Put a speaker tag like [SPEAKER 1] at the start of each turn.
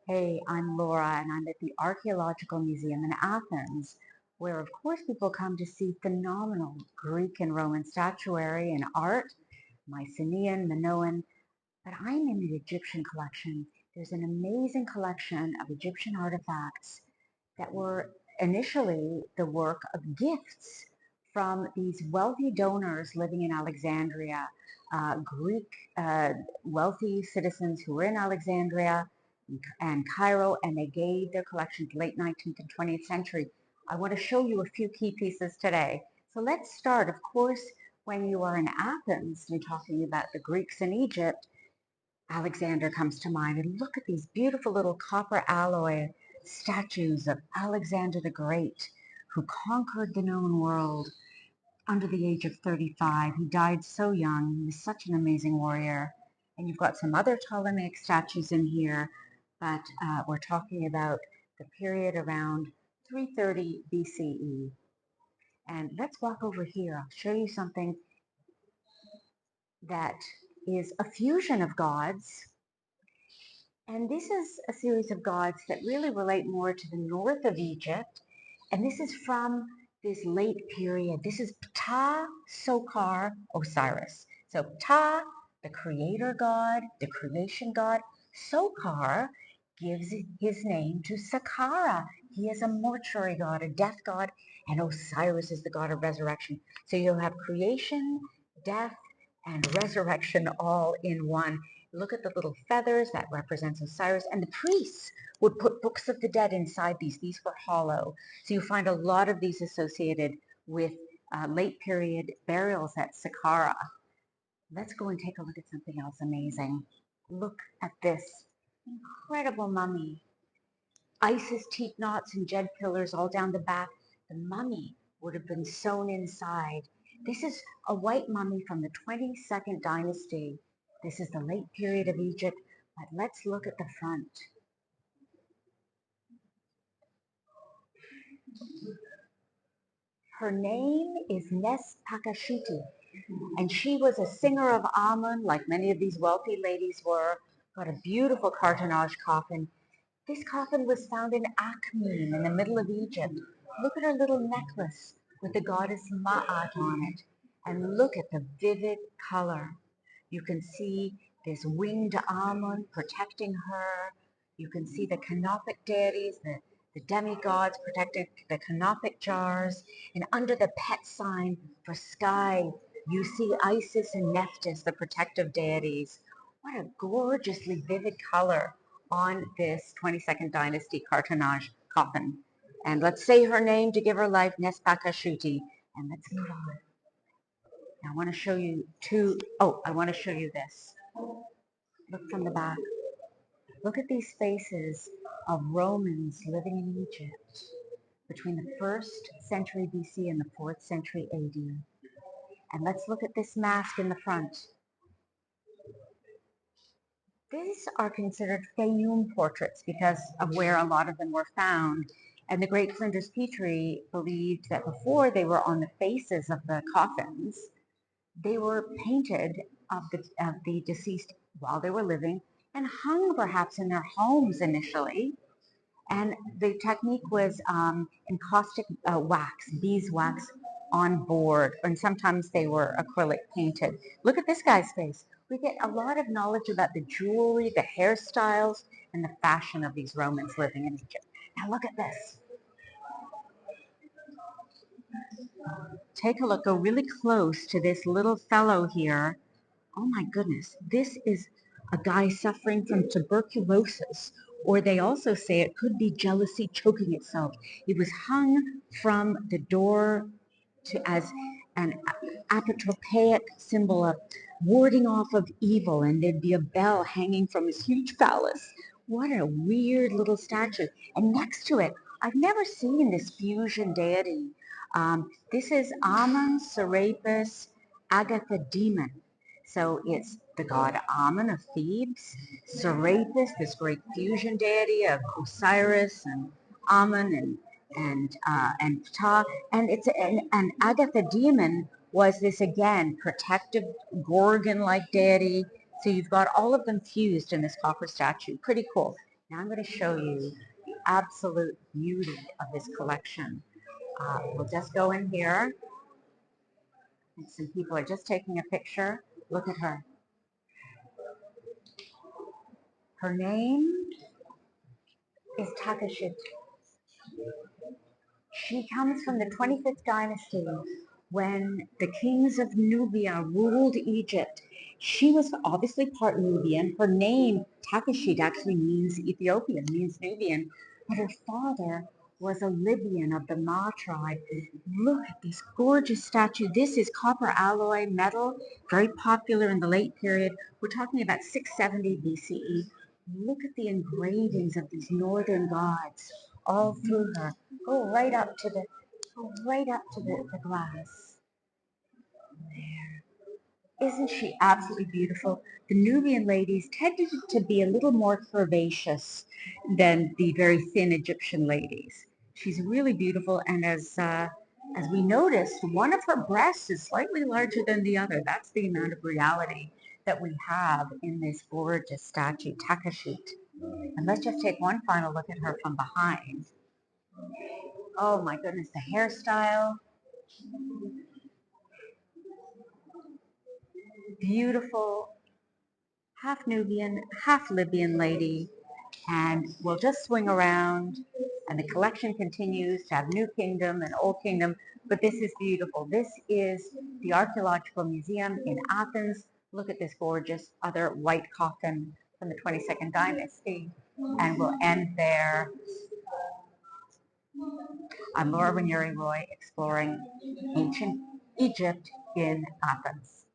[SPEAKER 1] Hey, I'm Laura, and I'm at the Archaeological Museum in Athens, where, of course, people come to see phenomenal Greek and Roman statuary and art, Mycenaean, Minoan, but I'm in the Egyptian collection. There's an amazing collection of Egyptian artifacts that were initially the work of gifts from these wealthy donors living in Alexandria, Greek wealthy citizens who were in Alexandria and Cairo, and they gave their collections late 19th and 20th century. I want to show you a few key pieces today. So let's start, of course, when you are in Athens and talking about the Greeks in Egypt, Alexander comes to mind. And look at these beautiful little copper alloy statues of Alexander the Great, who conquered the known world under the age of 35. He died so young. He was such an amazing warrior. And you've got some other Ptolemaic statues in here, but we're talking about the period around 330 BCE. And let's walk over here. I'll show you something that is a fusion of gods. And this is a series of gods that really relate more to the north of Egypt. And this is from this late period. This is Ptah, Sokar, Osiris. So Ptah, the creator god, the creation god. Sokar gives his name to Saqqara. He is a mortuary god, a death god, and Osiris is the god of resurrection. So you'll have creation, death, and resurrection all in one. Look at the little feathers that represents Osiris, and the priests would put books of the dead inside these. These were hollow. So you find a lot of these associated with late period burials at Saqqara. Let's go and take a look at something else amazing. Look at this incredible mummy. Isis teeth knots and jed pillars all down the back. The mummy would have been sewn inside. This is a white mummy from the 22nd dynasty. This is the late period of Egypt, but let's look at the front. Her name is Nespakashiti, and she was a singer of Amun, like many of these wealthy ladies were. Got a beautiful cartonnage coffin. This coffin was found in Akhmim in the middle of Egypt. Look at her little necklace with the goddess Ma'at on it. And look at the vivid color. You can see this winged Amun protecting her. You can see the canopic deities, the demigods protecting the canopic jars. And under the pet sign for sky, you see Isis and Nephthys, the protective deities. What a gorgeously vivid color on this 22nd dynasty cartonnage coffin. And let's say her name to give her life, Nespakashuti, and let's move on. Now I want to show you I want to show you this. Look from the back. Look at these faces of Romans living in Egypt between the 1st century BC and the 4th century AD. And let's look at this mask in the front. These are considered Fayum portraits because of where a lot of them were found. And the great Flinders Petrie believed that before they were on the faces of the coffins, they were painted of the deceased while they were living and hung perhaps in their homes initially. And the technique was encaustic wax, beeswax on board, and sometimes they were acrylic painted. Look at this guy's face. We get a lot of knowledge about the jewelry, the hairstyles, and the fashion of these Romans living in Egypt. Now look at this. Take a look, go really close to this little fellow here. Oh my goodness, this is a guy suffering from tuberculosis, or they also say it could be jealousy choking itself. He was hung from the door as an apotropaic symbol of warding off of evil, and there'd be a bell hanging from his huge phallus. What a weird little statue. And next to it, I've never seen this fusion deity. This is Amun, Serapis, Agatha Demon. So it's the god Amun of Thebes, Serapis, this great fusion deity of Osiris and Amun and Ptah, and it's an Agatha Demon was this again protective Gorgon-like deity. So you've got all of them fused in this copper statue. Pretty cool. Now I'm going to show you the absolute beauty of this collection. We'll just go in here, and some people are just taking a picture. Look at her. Her name is Takashit. She comes from the 25th dynasty when the kings of Nubia ruled Egypt. She was obviously part Nubian. Her name, Takashit, actually means Ethiopian, means Nubian. But her father was a Libyan of the Ma tribe. Look at this gorgeous statue. This is copper alloy metal, very popular in the late period. We're talking about 670 BCE. Look at the engravings of these northern gods all through her. Go right up to the glass. There. Isn't she absolutely beautiful? The Nubian ladies tended to be a little more curvaceous than the very thin Egyptian ladies. She's really beautiful, and as we noticed, one of her breasts is slightly larger than the other. That's the amount of reality that we have in this gorgeous statue, Takashit. And let's just take one final look at her from behind. Oh my goodness, the hairstyle. Beautiful, half Nubian, half Libyan lady. And we'll just swing around, and the collection continues to have New Kingdom and Old Kingdom. But this is beautiful. This is the Archaeological Museum in Athens. Look at this gorgeous other white coffin from the 22nd dynasty. And we'll end there. I'm Laura Ranieri Roy, exploring ancient Egypt in Athens.